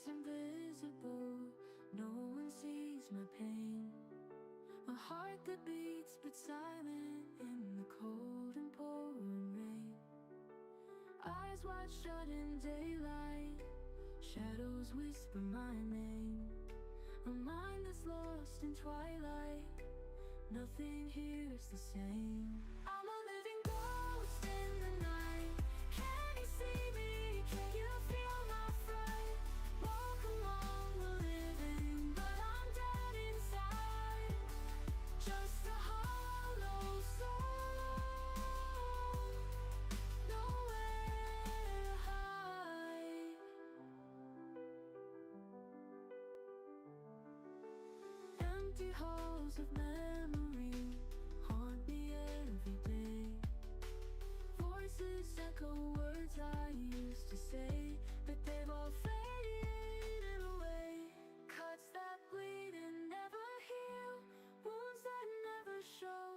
it's invisible, no one sees my pain. A heart that beats but silent in the cold and pouring rain. Eyes wide shut in daylight, shadows whisper my name. A mind that's lost in twilight, nothing here is the same. I'm a living ghost in the night. Can you see me? Can you feel my fright? Walk among the living, but I'm dead inside. Just a hollow soul, nowhere to hide. Empty halls of memory haunt me every day. Voices echo words I used to say, but they've all faded away. Cuts that bleed and never heal, wounds that never show.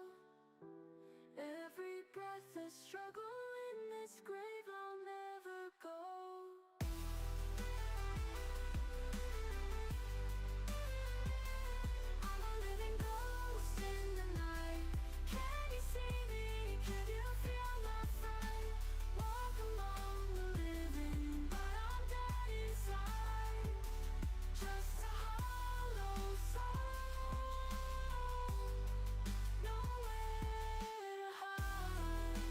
Every breath a struggle in this grave I'll never go. I'm a living ghost in the night. Can you see me? Can you feel my fright? Walk among the living, but I'm dead inside. Just a hollow soul, nowhere to hide.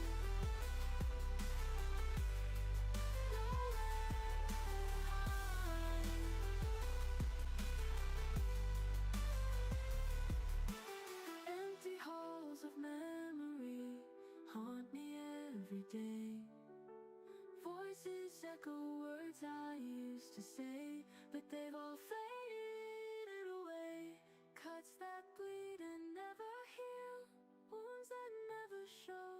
Nowhere to hide. Empty halls of memory haunt me every day. Voices echo words I used to say, but they've all faded away. Cuts that bleed and never heal, wounds that never show.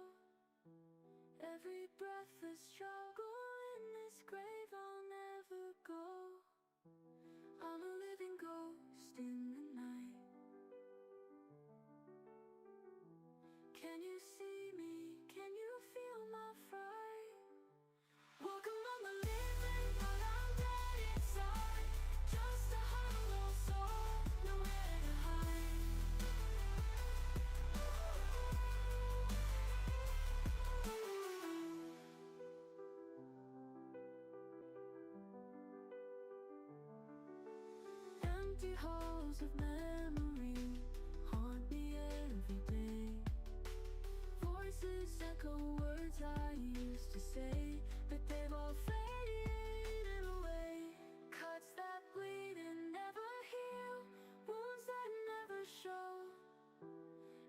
Every breath a struggle in this grave I'll never go. I'm a living ghost in the night. Can you see me? Can you feel my fright? Walk among the living, but I'm dead inside. Just a hollow soul, nowhere to hide. Empty halls of memory haunt me every day. Voices echo words I used to say, but they've all faded away. Cuts that bleed and never heal, wounds that never show.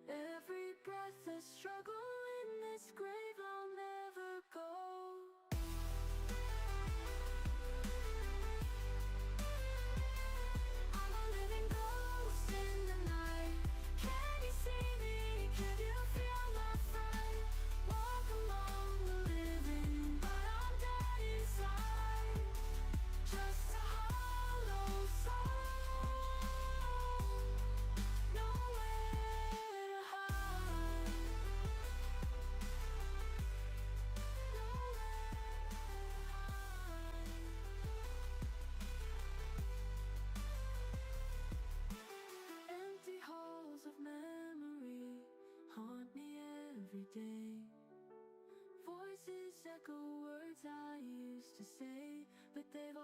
Every breath a struggle in this grave I'll never go. I'm a living ghost in the night. Can you see me? Can you feel my fright? Walk among the living, but I'm dead inside. Just a hollow soul, nowhere to hide. Nowhere to hide. Empty halls of memory haunt me every day. Voices echo words I used to say, but they've